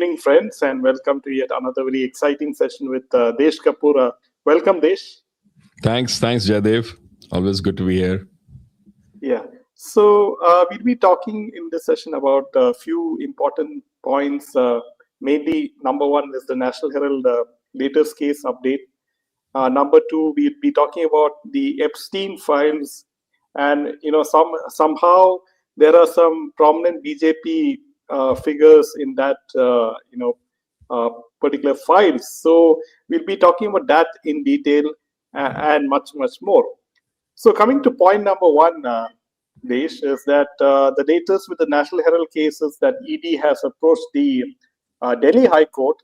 evening, friends, and welcome to yet another very exciting session with Desh Kapoor. Welcome, Desh. Thanks, Jayadev. Always good to be here. Yeah. So we'll be talking in this session about a few important points. Mainly, number one is the National Herald latest case update. Number two, we'll be talking about the Epstein Files, and somehow there are some prominent BJP figures in that particular files. So we'll be talking about that in detail and much more. So coming to point number one, Desh, is that the latest with the National Herald case is that ED has approached the Delhi High Court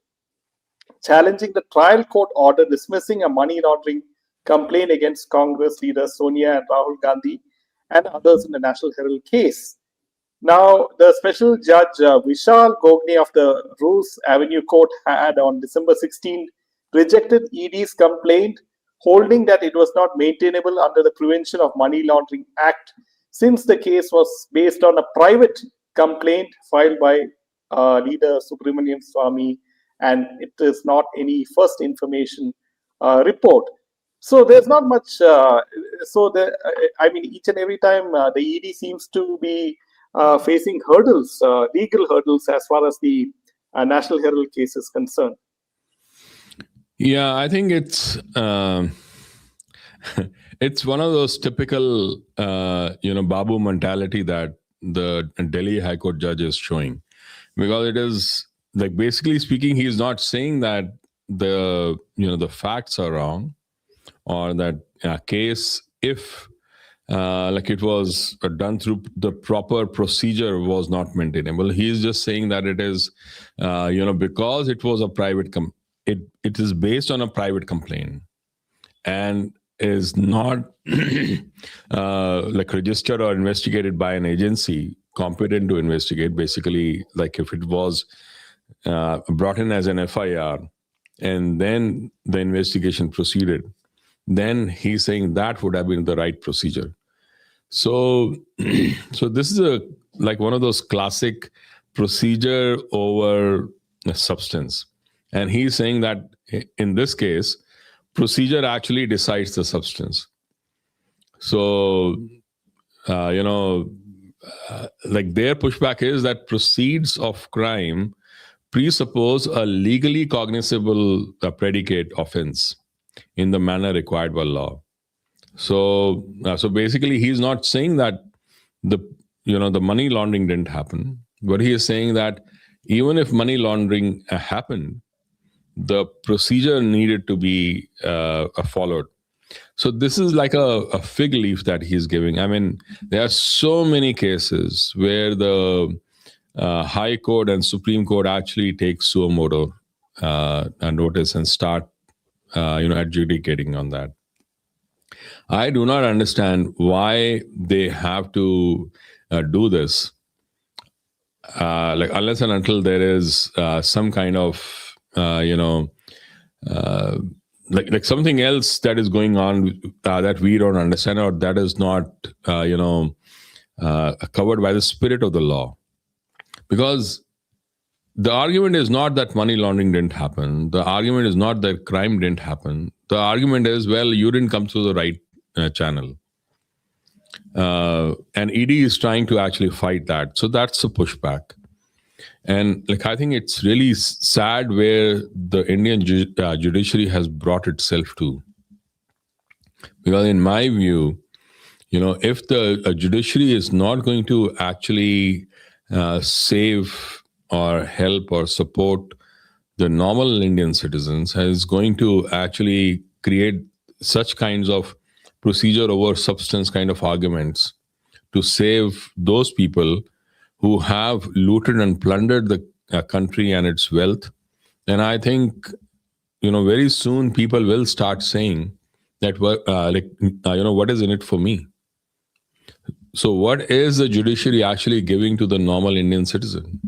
challenging the trial court order dismissing a money laundering complaint against Congress leaders Sonia and Rahul Gandhi and others in the National Herald case. Now, the special judge Vishal Gogne of the Roos Avenue Court had on December 16 rejected ED's complaint, holding that it was not maintainable under the Prevention of Money Laundering Act, since the case was based on a private complaint filed by leader Subramanian Swamy, and it is not any first information report. So there's not much. Each and every time the ED seems to be facing hurdles, legal hurdles, as far as the National Herald case is concerned. Yeah, I think it's it's one of those typical, Babu mentality that the Delhi High Court judge is showing, because it is like, basically speaking, he is not saying that the facts are wrong, or that case, if it was done through the proper procedure, was not maintainable. He is just saying that it is, because it was a private it is based on a private complaint and is not registered or investigated by an agency competent to investigate. Basically, like if it was brought in as an FIR and then the investigation proceeded, then he's saying that would have been the right procedure. So this is one of those classic procedure over substance. And he's saying that in this case, procedure actually decides the substance. So, their pushback is that proceeds of crime presuppose a legally cognizable predicate offense in the manner required by law. So basically, he's not saying that the money laundering didn't happen, but he is saying that even if money laundering happened, the procedure needed to be followed. So this is like a fig leaf that he's giving. I mean, there are so many cases where the High Court and Supreme Court actually take suo motu notice and start adjudicating on that. I do not understand why they have to do this, unless and until there is some kind of something else that is going on that we don't understand, or that is not covered by the spirit of the law. Because the argument is not that money laundering didn't happen. The argument is not that crime didn't happen. The argument is, well, you didn't come through the right channel. And ED is trying to actually fight that. So that's a pushback. And I think it's really sad where the Indian judiciary has brought itself to. Because in my view, if the judiciary is not going to actually save or help or support the normal Indian citizens, is going to actually create such kinds of procedure over substance kind of arguments to save those people who have looted and plundered the country and its wealth, then I think, very soon people will start saying that, what is in it for me? So what is the judiciary actually giving to the normal Indian citizen?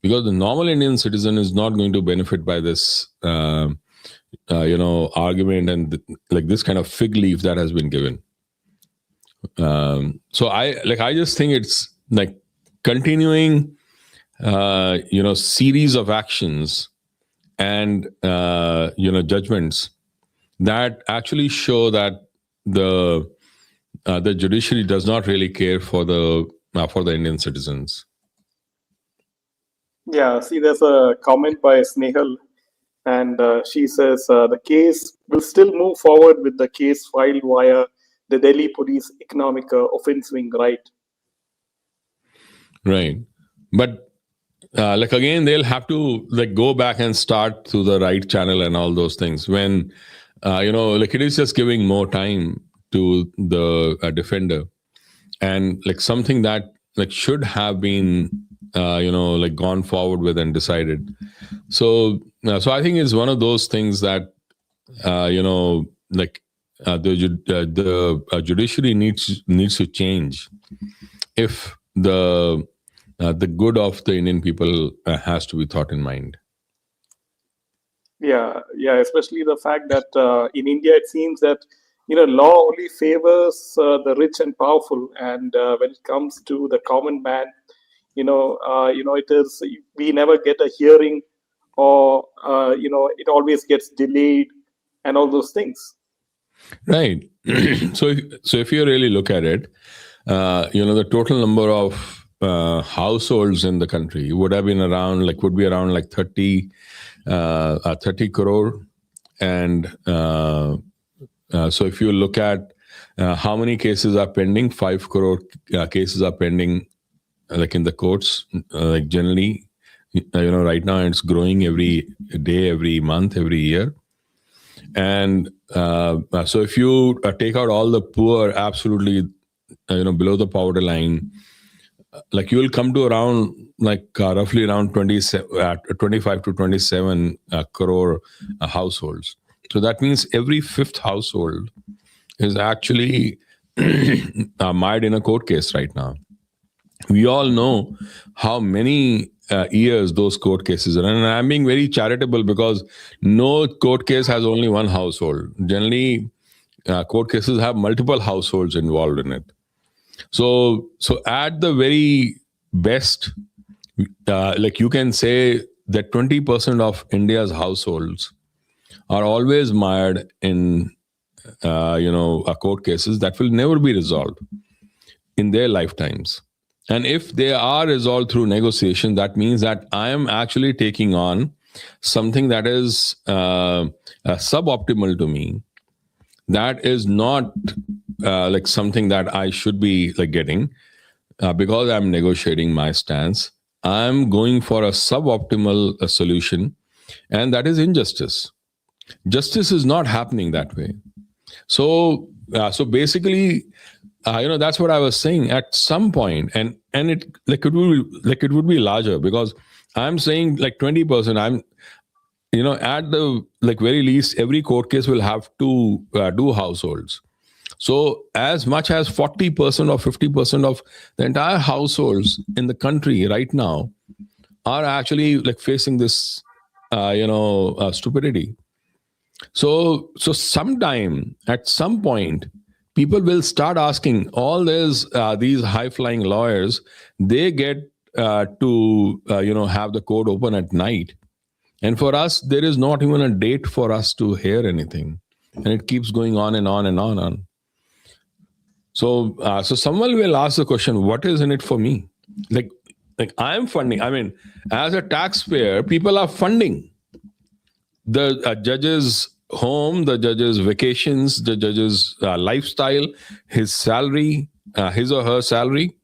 Because the normal Indian citizen is not going to benefit by this, argument and this kind of fig leaf that has been given. So I just think it's continuing series of actions and judgments that actually show that the judiciary does not really care for the Indian citizens. Yeah, see, there's a comment by Snehal, and she says the case will still move forward with the case filed via the Delhi Police Economic Offence Wing, right? Right. But again, they'll have to go back and start through the right channel and all those things. When it is just giving more time to the defender, and something that should have been gone forward with and decided. So I think it's one of those things that the judiciary needs to change if the good of the Indian people has to be thought in mind. Yeah, especially the fact that in India it seems that law only favors the rich and powerful, and when it comes to the common man, it is, we never get a hearing, or it always gets delayed, and all those things. Right. So if you really look at it, the total number of households in the country would be around 30 crore, and so if you look at how many cases are pending, 5 crore cases are pending in the courts, generally, right now it's growing every day, every month, every year. And so if you take out all the poor, absolutely below the poverty line, you will come to around roughly around 25 to 27 crore households. So that means every fifth household is actually mired in a court case right now. We all know how many years those court cases are. And I'm being very charitable because no court case has only one household. Generally, court cases have multiple households involved in it. So at the very best, you can say that 20% of India's households are always mired in court cases that will never be resolved in their lifetimes. And if they are resolved through negotiation, that means that I am actually taking on something that is suboptimal to me. That is not something that I should be getting because I'm negotiating my stance. I'm going for a suboptimal solution, and that is injustice. Justice is not happening that way. So basically, that's what I was saying. At some point, and it would be larger, because I'm saying 20%. I'm at the very least, every court case will have to do households. So as much as 40% or 50% of the entire households in the country right now are actually facing this stupidity. So sometime, at some point, people will start asking all these high-flying lawyers. They get to have the court open at night, and for us, there is not even a date for us to hear anything, and it keeps going on and on and on and on. So someone will ask the question, what is in it for me? Like I'm funding. I mean, as a taxpayer, people are funding the judge's home, the judge's vacations, the judge's lifestyle, his salary, his or her salary,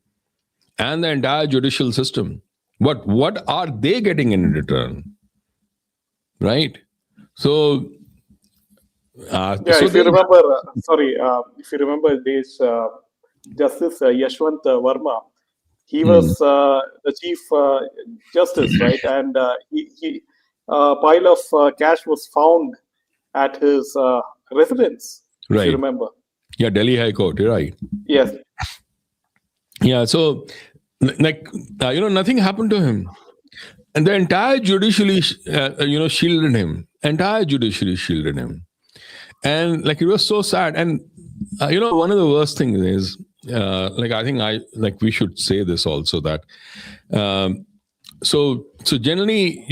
and the entire judicial system. What are they getting in return? Right? So, if you remember, this Justice Yashwant Verma, he was the Chief Justice, right? And he pile of cash was found at his residence, right. If you remember. Yeah, Delhi High Court, you're right. Yes. Yeah, so nothing happened to him. And the entire judiciary, shielded him. Entire judiciary shielded him. And it was so sad. And, one of the worst things is, I think we should say this also, that so generally,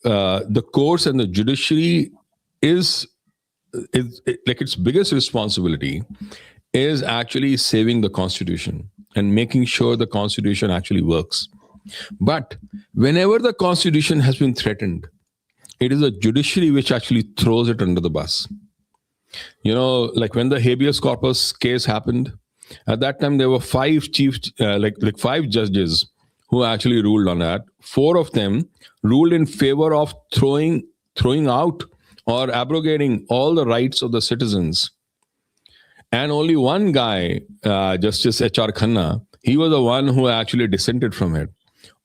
the courts and the judiciary is like its biggest responsibility is actually saving the constitution and making sure the constitution actually works. But whenever the constitution has been threatened, it is the judiciary which actually throws it under the bus. Like when the habeas corpus case happened, at that time there were five five judges who actually ruled on that. Four of them ruled in favor of throwing out or abrogating all the rights of the citizens. And only one guy, Justice H.R. Khanna, he was the one who actually dissented from it.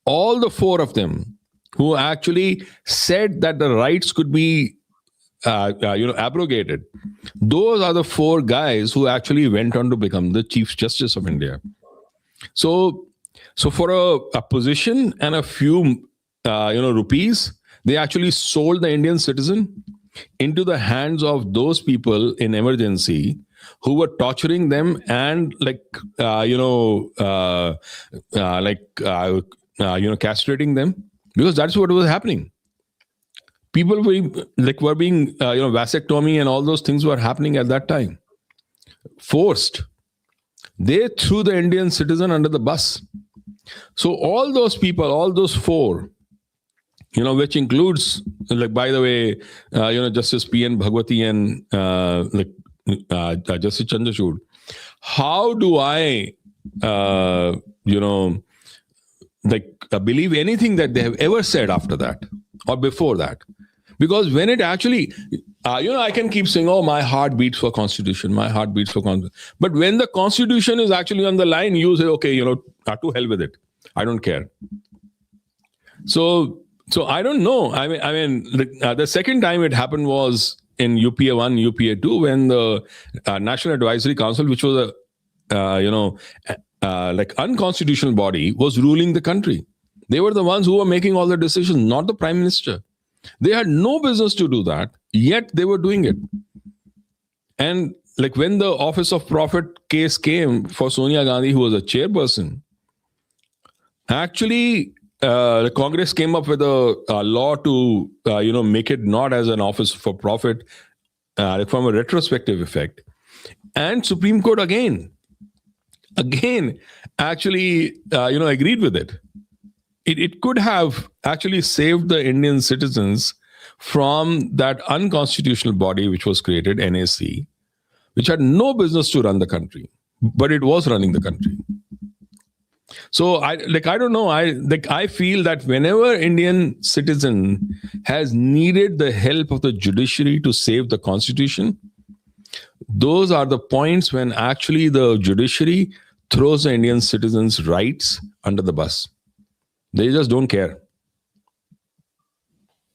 All the four of them who actually said that the rights could be abrogated, those are the four guys who actually went on to become the Chief Justice of India. So for a position and a few rupees, they actually sold the Indian citizen into the hands of those people in emergency who were torturing them and castrating them, because that's what was happening. People were being vasectomy and all those things were happening at that time. Forced. They threw the Indian citizen under the bus. So all those people, all those four, which includes, by the way, Justice P.N. Bhagwati and Justice Chandrachud. How do I, believe anything that they have ever said after that or before that? Because when it actually, I can keep saying, oh, my heart beats for Constitution, my heart beats for Constitution. But when the Constitution is actually on the line, you say, okay, to hell with it. I don't care. So I don't know. I mean, the second time it happened was in UPA 1, UPA 2, when the National Advisory Council, which was a unconstitutional body, was ruling the country. They were the ones who were making all the decisions, not the Prime Minister. They had no business to do that, yet they were doing it. And when the Office of Profit case came for Sonia Gandhi, who was a chairperson, actually, the Congress came up with a law to, make it not as an office for profit from a retrospective effect. And Supreme Court again, actually, agreed with it. It could have actually saved the Indian citizens from that unconstitutional body which was created, NAC, which had no business to run the country, but it was running the country. So I don't know. I feel that whenever Indian citizen has needed the help of the judiciary to save the constitution, those are the points when actually the judiciary throws the Indian citizens' rights under the bus. They just don't care.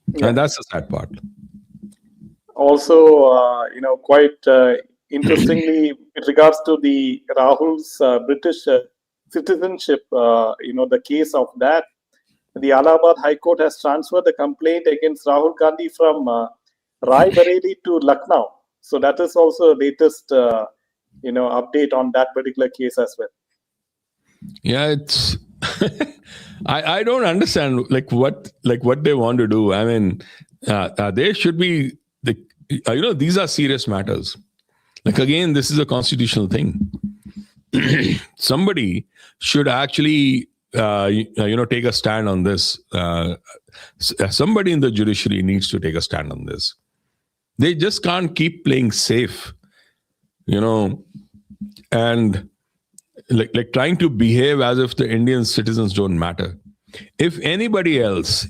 Yeah. And that's the sad part. Also, quite interestingly, with regards to the Rahul's British citizenship, the case of that, the Allahabad High Court has transferred the complaint against Rahul Gandhi from Rai Bareli to Lucknow. So that is also the latest, update on that particular case as well. Yeah, it's I don't understand what they want to do. I mean, they should be these are serious matters. Again, this is a constitutional thing. Somebody should actually take a stand on this. Somebody in the judiciary needs to take a stand on this. They just can't keep playing safe, and trying to behave as if the Indian citizens don't matter. If anybody else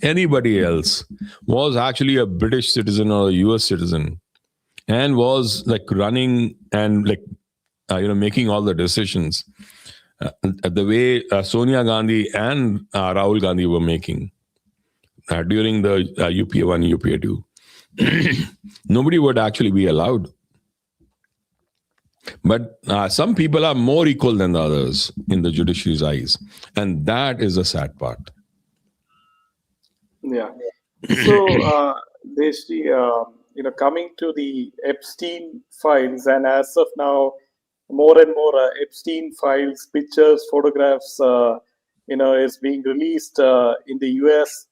was actually a British citizen or a US citizen and was running and making all the decisions the way Sonia Gandhi and Rahul Gandhi were making during the UPA 1, UPA 2, nobody would actually be allowed. But some people are more equal than the others in the judiciary's eyes. And that is the sad part. Yeah. So, Deshji, coming to the Epstein Files, and as of now, more and more Epstein Files, pictures, photographs, is being released in the US.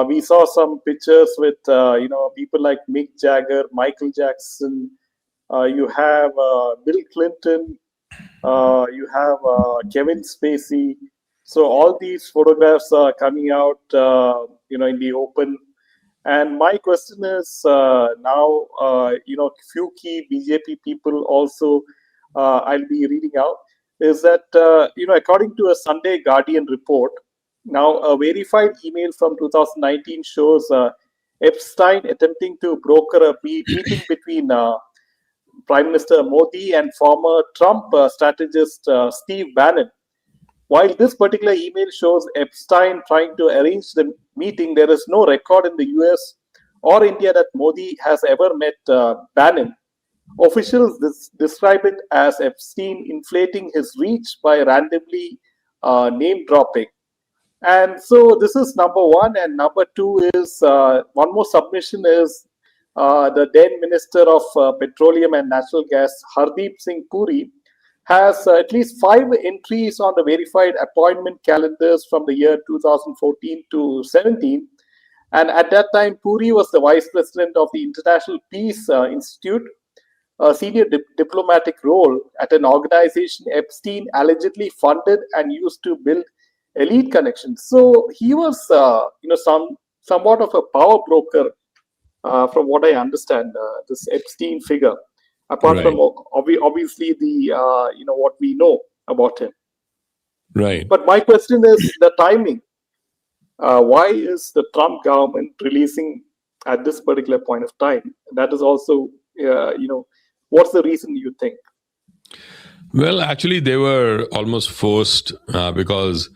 We saw some pictures with people like Mick Jagger, Michael Jackson. You have Bill Clinton. You have Kevin Spacey. So all these photographs are coming out, in the open. And my question is now, few key BJP people also I'll be reading out is that, according to a Sunday Guardian report, now a verified email from 2019 shows Epstein attempting to broker a meeting between Prime Minister Modi and former Trump strategist Steve Bannon. While this particular email shows Epstein trying to arrange the meeting, there is no record in the US or India that Modi has ever met Bannon. Officials describe it as Epstein inflating his reach by randomly name dropping. And so this is number one. And number two is one more submission is the then Minister of Petroleum and Natural Gas, Hardeep Singh Puri, has at least 5 entries on the verified appointment calendars from the year 2014 to 17. And at that time, Puri was the vice president of the International Peace Institute, a senior diplomatic role at an organization Epstein allegedly funded and used to build elite connections. So he was, somewhat of a power broker, from what I understand, this Epstein figure. Apart from obviously the what we know about him. Right. But my question is the timing. Why is the Trump government releasing at this particular point of time? That is also, what's the reason you think? Well, actually, they were almost forced because,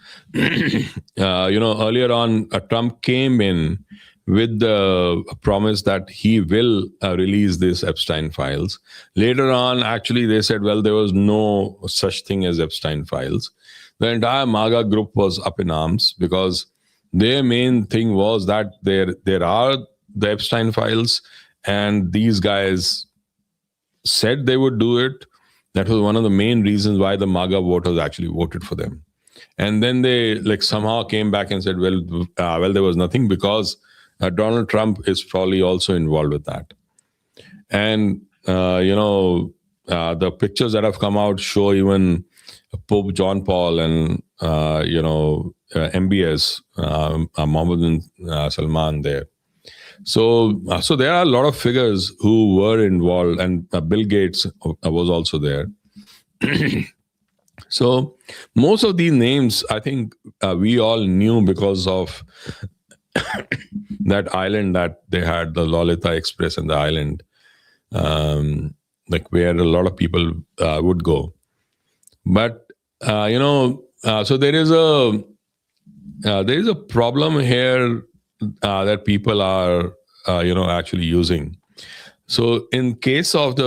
earlier on, Trump came in with the promise that he will release this Epstein Files. Later on, actually, they said, well, there was no such thing as Epstein Files. The entire MAGA group was up in arms because their main thing was that there are the Epstein Files, and these guys said they would do it. That was one of the main reasons why the MAGA voters actually voted for them. And then they somehow came back and said, well, there was nothing because Donald Trump is probably also involved with that. And, the pictures that have come out show even Pope John Paul and, MBS, Mohammed bin Salman there. So there are a lot of figures who were involved, and Bill Gates was also there. So most of these names, I think we all knew because of that island that they had, the Lolita Express and the island, where a lot of people would go. But so there is a problem here that people are actually using. So in case of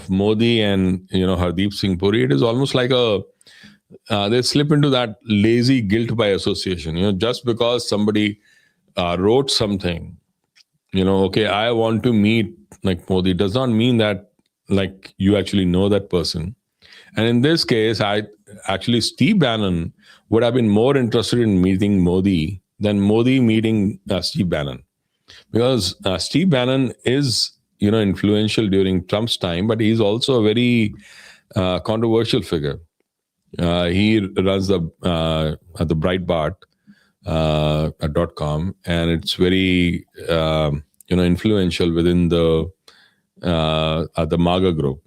Modi and Hardeep Singh Puri, it is almost like they slip into that lazy guilt by association. Just because somebody wrote something, okay, I want to meet Modi, does not mean that you actually know that person. And in this case, Steve Bannon would have been more interested in meeting Modi than Modi meeting Steve Bannon, because Steve Bannon is influential during Trump's time, but he's also a very controversial figure. He runs the Breitbart.com, and it's very influential within the MAGA group.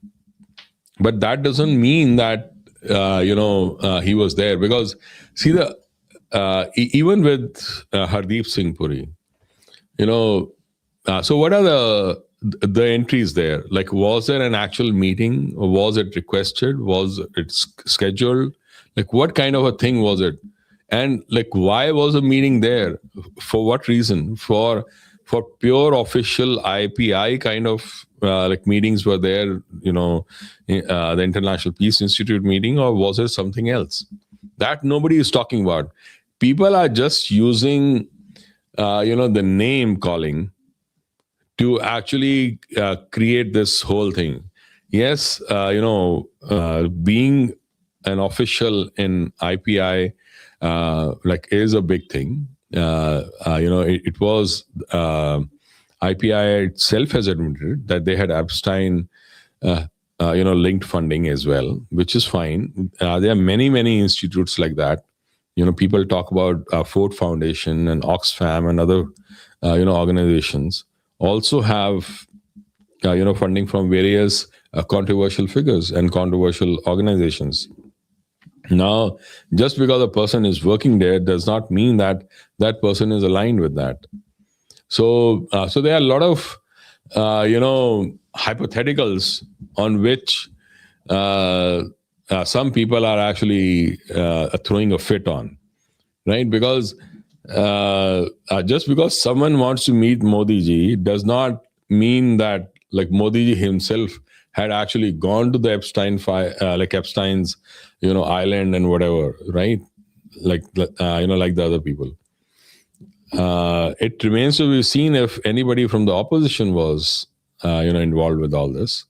But that doesn't mean that he was there, because see even with Hardeep Singh Puri, so what are the entries there? Was there an actual meeting? Or was it requested? Was it scheduled? What kind of a thing was it? And why was a meeting there? For what reason? For pure official IPI kind of meetings were there, the International Peace Institute meeting, or was it something else? That nobody is talking about. People are just using, the name calling to actually create this whole thing. Yes, being an official in IPI like is a big thing. It was IPI itself has admitted that they had Epstein linked funding as well, which is fine. There are many institutes like that. People talk about Ford Foundation and Oxfam and other organizations also have funding from various controversial figures and controversial organizations. Now, just because a person is working there does not mean that that person is aligned with that. So there are a lot of hypotheticals on which some people are actually throwing a fit on, right? Because just because someone wants to meet Modi ji does not mean that like Modi ji himself had actually gone to the like Epstein's island and whatever, right? Like like the other people. It remains to be seen if anybody from the opposition was involved with all this.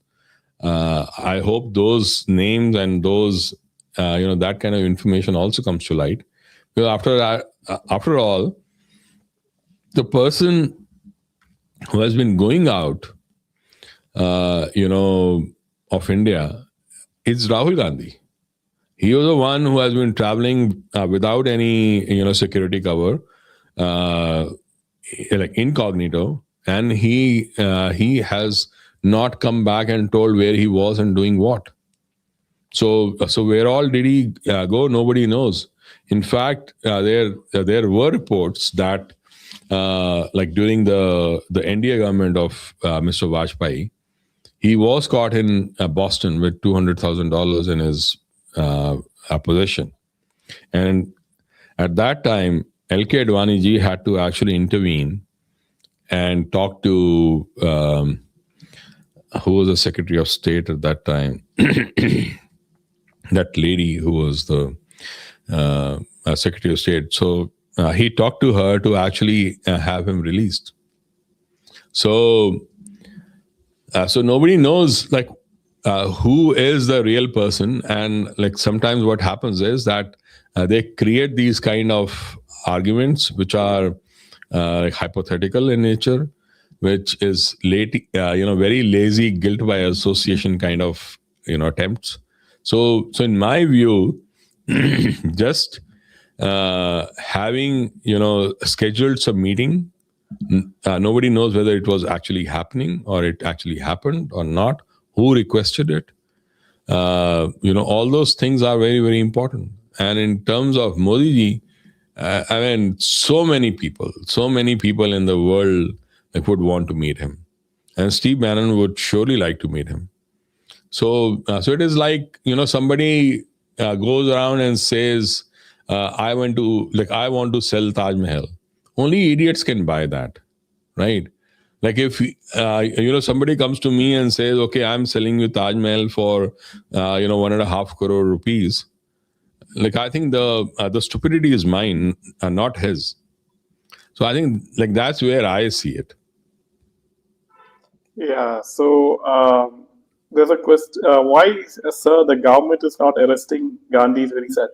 I hope those names and those that kind of information also comes to light, because after all, the person who has been going out of India is Rahul Gandhi. He was the one who has been traveling without any security cover, like incognito, and he has not come back and told where he was and doing what. So where all did he go? Nobody knows. In fact, there were reports that like during the NDA government of Mr. Vajpayee, he was caught in Boston with $200,000 in his possession, and at that time, L.K. Advani ji had to actually intervene and talk to who was the Secretary of State at that time. That lady who was the Secretary of State. So he talked to her to actually have him released. So nobody knows like who is the real person, and like sometimes what happens is that they create these kind of arguments which are like hypothetical in nature, which is very lazy guilt by association kind of attempts. So in my view, just having scheduled some meeting, nobody knows whether it was actually happening or it actually happened or not, who requested it. All those things are very important. And in terms of Modi ji, I mean, so many people in the world would want to meet him, and Steve Bannon would surely like to meet him. So it is like somebody goes around and says, I want to sell Taj Mahal. Only idiots can buy that, right? Like if somebody comes to me and says, okay, I'm selling you Taj Mahal for 1.5 crore rupees. Like I think the stupidity is mine and not his. So I think like that's where I see it. Yeah. So there's a question: why, sir, the government is not arresting Gandhi? Is very sad.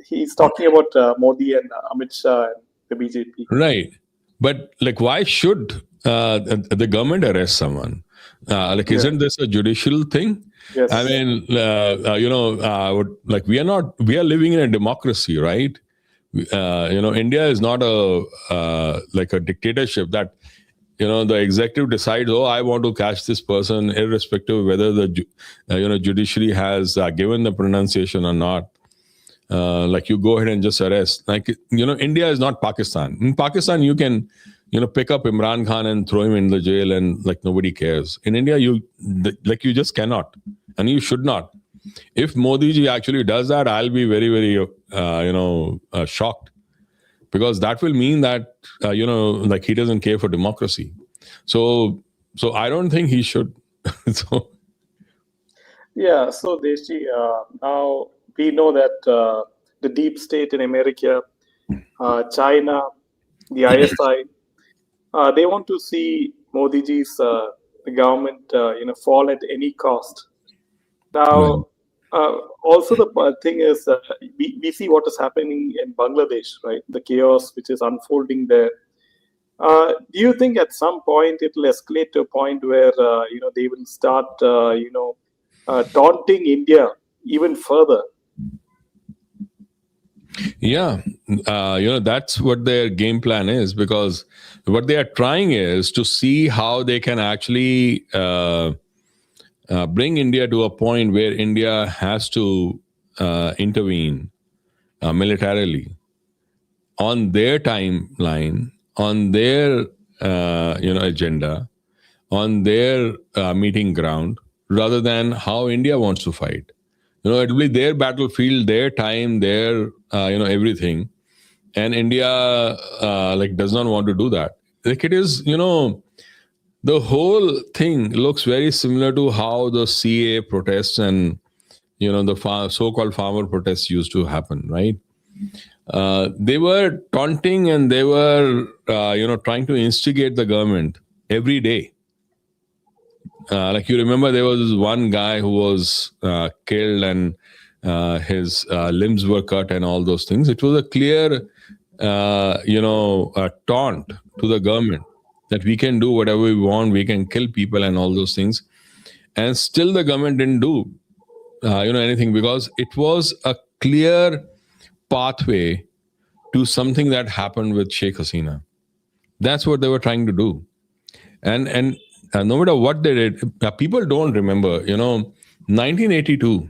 He's talking about Modi and Amit Shah and the BJP. Right. But like, why should the government arrest someone? Isn't this a judicial thing? Yes. I mean, like we are living in a democracy, right? India is not like a dictatorship that the executive decides, oh, I want to catch this person, irrespective of whether the judiciary has given the pronunciation or not. Like you go ahead and just arrest. Like India is not Pakistan. In Pakistan, you can pick up Imran Khan and throw him in the jail, and like nobody cares. In India, you just cannot, and you should not. If Modi ji actually does that, I'll be very shocked, because that will mean that like he doesn't care for democracy. So I don't think he should. So yeah. So Deshi, now we know that the deep state in America, China, the ISI, they want to see Modi ji's the government fall at any cost. Now, Also, the thing is, we see what is happening in Bangladesh, right? The chaos which is unfolding there. Do you think at some point it will escalate to a point where they will start taunting India even further? Yeah, that's what their game plan is, because what they are trying is to see how they can actually bring India to a point where India has to intervene militarily on their timeline, on their agenda, on their meeting ground, rather than how India wants to fight. It'll be their battlefield, their time, their everything, and India does not want to do that. Like it is, the whole thing looks very similar to how the CA protests and the so-called farmer protests used to happen, right? They were taunting and they were trying to instigate the government every day. Like you remember, there was one guy who was killed and his limbs were cut and all those things. It was a clear, taunt to the government that we can do whatever we want, we can kill people and all those things. And still the government didn't do, anything, because it was a clear pathway to something that happened with Sheikh Hasina. That's what they were trying to do. And no matter what they did, people don't remember, 1982,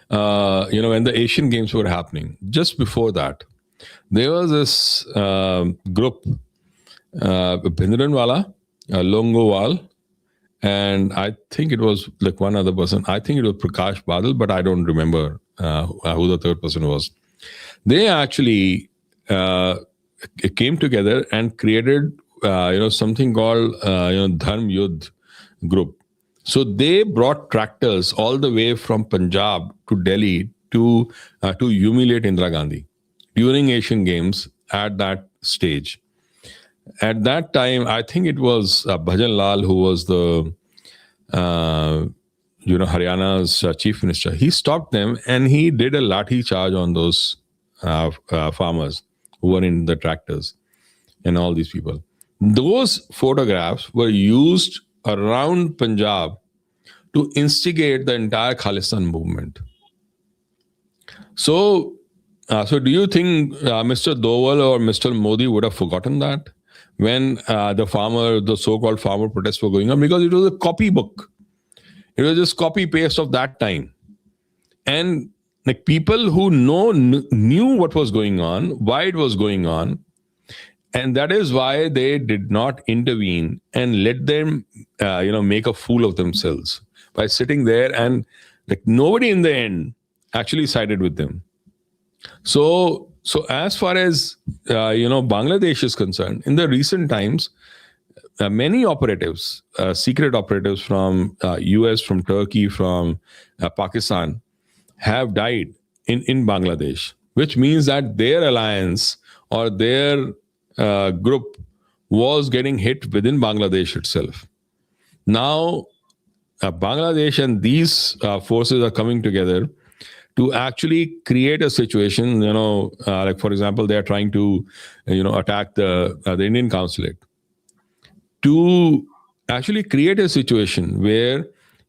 when the Asian Games were happening, just before that, there was this group, Bhindranwala, Longowal, and I think it was like one other person. I think it was Prakash Badal, but I don't remember who the third person was. They actually came together and created something called Dharm Yudh group. So they brought tractors all the way from Punjab to Delhi to humiliate Indira Gandhi during Asian Games at that stage. At that time, I think it was Bhajan Lal who was the Haryana's chief minister. He stopped them and he did a lathi charge on those farmers who were in the tractors and all these people. Those photographs were used around Punjab to instigate the entire Khalistan movement. So do you think Mr. Doval or Mr. Modi would have forgotten that when the so-called farmer protests were going on? Because it was a copybook. It was just copy paste of that time. And like people who knew what was going on, why it was going on, and that is why they did not intervene and let them, make a fool of themselves by sitting there, and like nobody in the end actually sided with them. So as far as Bangladesh is concerned, in the recent times, many operatives, secret operatives from US, from Turkey, from Pakistan, have died in Bangladesh, which means that their alliance or their group was getting hit within Bangladesh itself. Now, Bangladesh and these forces are coming together to actually create a situation, like for example, they are trying to, attack the Indian consulate, to actually create a situation where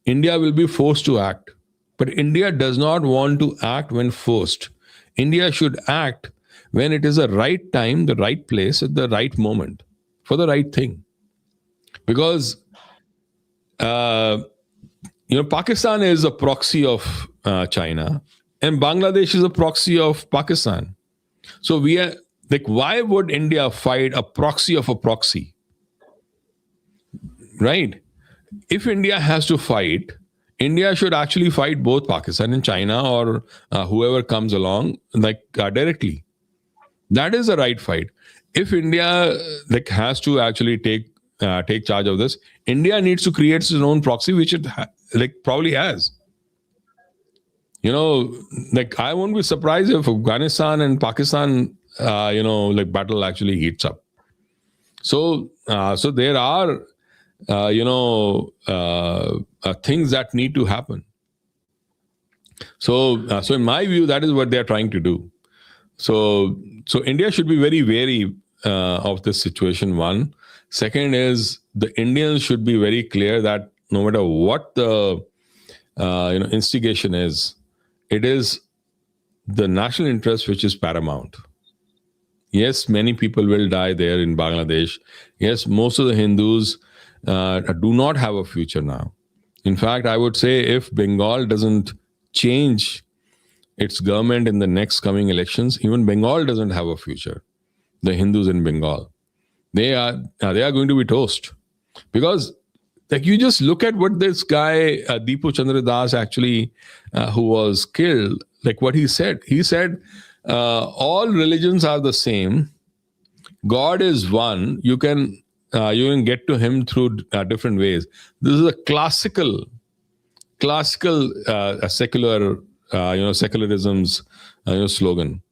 India will be forced to act. But India does not want to act when forced. India should act when it is the right time, the right place, at the right moment, for the right thing. Because, Pakistan is a proxy of China, and Bangladesh is a proxy of Pakistan. So we are like, why would India fight a proxy of a proxy? Right? If India has to fight, India should actually fight both Pakistan and China, or whoever comes along, directly. That is the right fight. If India has to actually take charge of this, India needs to create its own proxy, which it probably has. I won't be surprised if Afghanistan and Pakistan, battle actually heats up. So there are, things that need to happen. So in my view, that is what they are trying to do. So India should be very wary of this situation. One, second is the Indians should be very clear that no matter what the instigation is, it is the national interest which is paramount. Yes, many people will die there in Bangladesh. Yes, most of the Hindus do not have a future now. In fact, I would say if Bengal doesn't change its government in the next coming elections, even Bengal doesn't have a future. The Hindus in Bengal, they are going to be toast, because like you just look at what this guy Deepu Chandra Das actually, who was killed, like what he said. He said all religions are the same. God is one. You can get to Him through different ways. This is a classical secular secularism's slogan.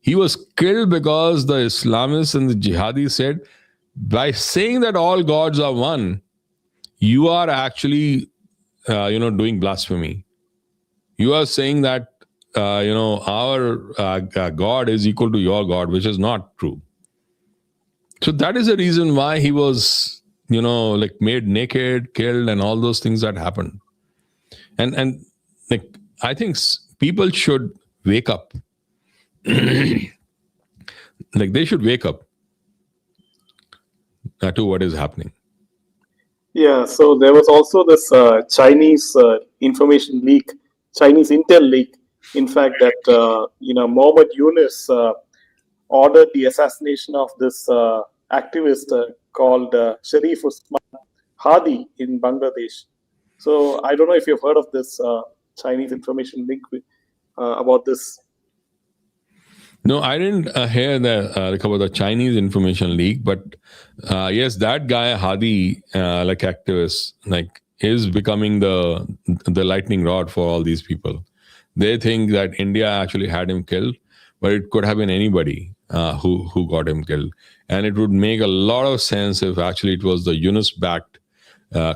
He was killed because the Islamists and the jihadis said, by saying that all gods are one, you are actually doing blasphemy. You are saying that our God is equal to your God, which is not true. So that is the reason why he was like made naked, killed, and all those things that happened. And like I think people should wake up. Like they should wake up to what is happening. Yeah, so there was also this Chinese information leak, Chinese intel leak. In fact, that Mohammed Yunus ordered the assassination of this activist called Sharif Usman Hadi in Bangladesh. So I don't know if you've heard of this Chinese information leak about this. No, I didn't hear about the Chinese information leak, but yes, that guy Hadi, like activist, like is becoming the lightning rod for all these people. They think that India actually had him killed, but it could have been anybody who got him killed, and it would make a lot of sense if actually it was the Yunus-backed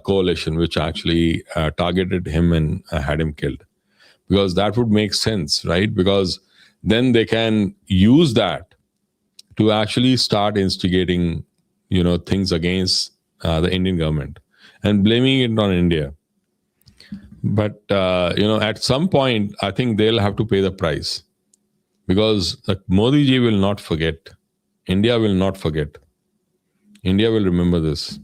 coalition which actually targeted him and had him killed, because that would make sense, right? Because then they can use that to actually start instigating, things against the Indian government and blaming it on India. But at some point, I think they'll have to pay the price, because Modi ji will not forget. India will not forget. India will remember this.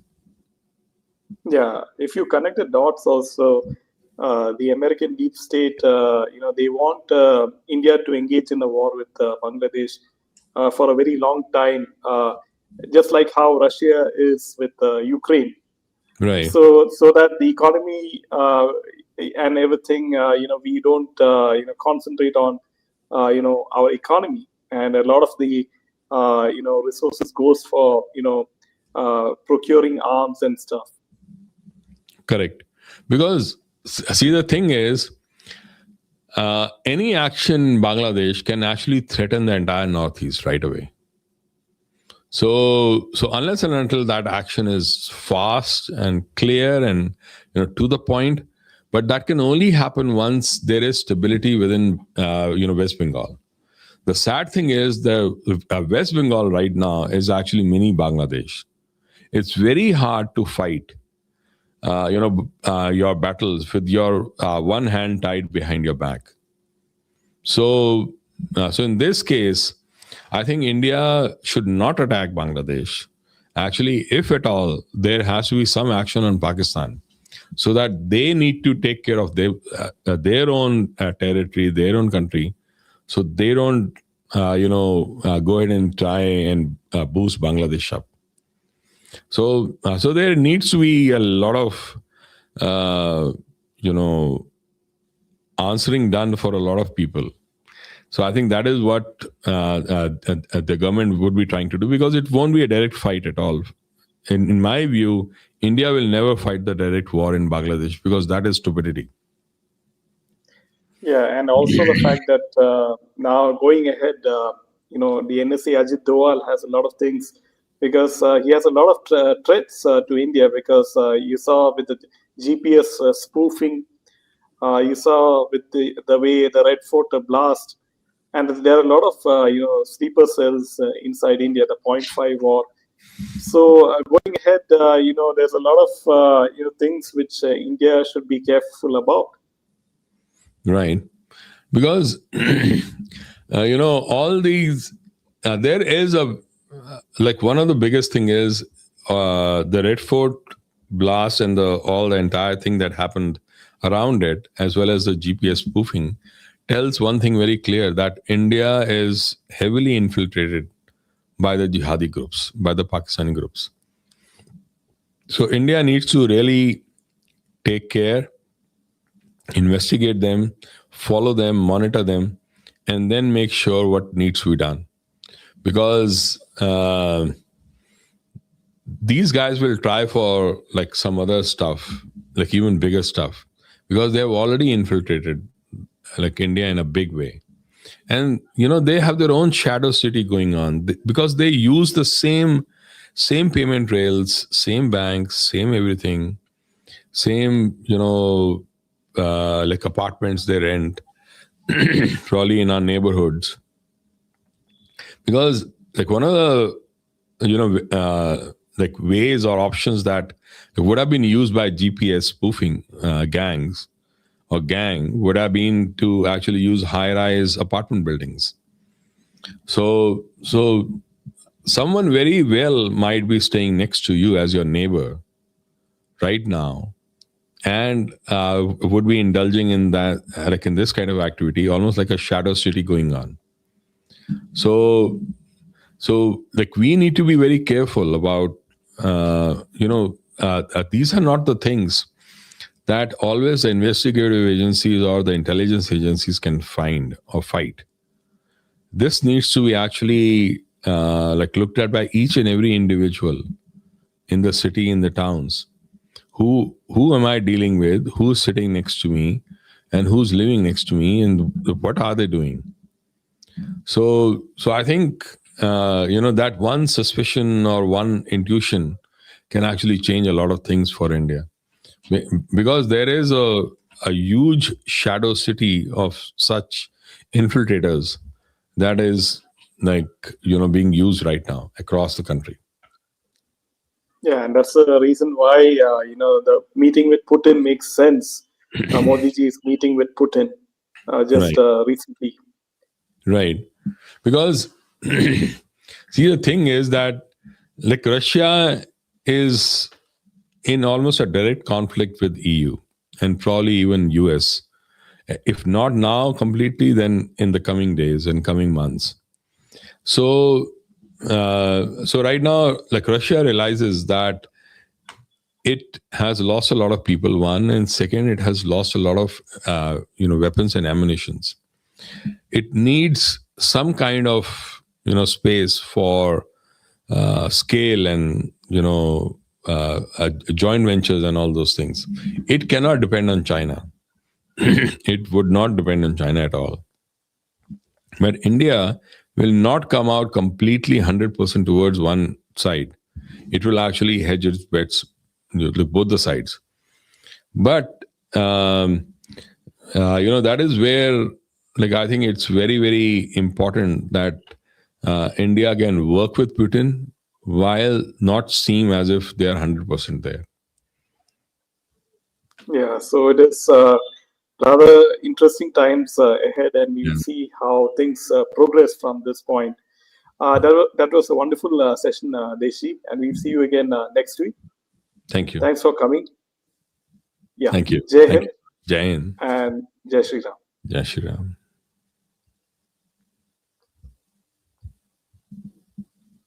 Yeah, if you connect the dots, also the American deep state, they want India to engage in a war with Bangladesh for a very long time, just like how Russia is with Ukraine. Right. So that the economy and everything, we don't concentrate on our economy, and a lot of the resources goes for procuring arms and stuff. Correct. Because see, the thing is, any action in Bangladesh can actually threaten the entire Northeast right away. So unless and until that action is fast and clear and to the point, but that can only happen once there is stability within West Bengal. The sad thing is the West Bengal right now is actually mini Bangladesh. It's very hard to fight your battles with your one hand tied behind your back. So in this case, I think India should not attack Bangladesh. Actually, if at all, there has to be some action on Pakistan, so that they need to take care of their own territory, their own country, so they don't go ahead and try and boost Bangladesh up. So there needs to be a lot of answering done for a lot of people. So I think that is what the government would be trying to do, because it won't be a direct fight at all. In my view, India will never fight the direct war in Bangladesh, because that is stupidity. Yeah, and also the fact that now going ahead, the NSA Ajit Doval has a lot of things, because he has a lot of threats to India, because you saw with the GPS spoofing, You saw with the way the Red Fort blast, and there are a lot of sleeper cells inside India, the .5 war. So going ahead, there's a lot of things which India should be careful about. Right. Because all these there is a like one of the biggest thing is the Red Fort blast and the entire thing that happened around it, as well as the GPS spoofing, tells one thing very clear, that India is heavily infiltrated by the jihadi groups, by the Pakistani groups. So India needs to really take care, investigate them, follow them, monitor them, and then make sure what needs to be done. Because these guys will try for like some other stuff, like even bigger stuff, because they have already infiltrated like India in a big way. And they have their own shadow city going on, because they use the same payment rails, same banks, same everything, same like apartments they rent probably in our neighborhoods. Because like one of the like ways or options that would have been used by GPS spoofing gangs or gang would have been to actually use high-rise apartment buildings. So someone very well might be staying next to you as your neighbor right now, and would be indulging in that, like in this kind of activity, almost like a shadow city going on. So like we need to be very careful about these are not the things that always the investigative agencies or the intelligence agencies can find or fight. This needs to be actually like looked at by each and every individual in the city, in the towns. Who am I dealing with? Who's sitting next to me, and who's living next to me, and what are they doing? So I think that one suspicion or one intuition can actually change a lot of things for India, because there is a huge shadow city of such infiltrators that is like being used right now across the country. Yeah, and that's the reason why the meeting with Putin makes sense. Modi ji is meeting with Putin just recently. Right. Because see, the thing is that like Russia is in almost a direct conflict with EU and probably even US. If not now completely, then in the coming days and coming months. So right now, like Russia realizes that it has lost a lot of people, one, and second, it has lost a lot of weapons and ammunitions. It needs some kind of space for scale and joint ventures and all those things. It cannot depend on China. It would not depend on China at all. But India will not come out completely 100% towards one side. It will actually hedge its bets, both the sides. But that is where, like, I think it's very, very important that India can work with Putin while not seem as if they are 100% there. Yeah, so it is rather interesting times ahead, and we'll see how things progress from this point. That was a wonderful session, Deshi, and we'll see you again next week. Thank you. Thanks for coming. Yeah. Thank you. Jai Hind. Jai Hind. And Jai Shri Ram. Jai Shri Ram.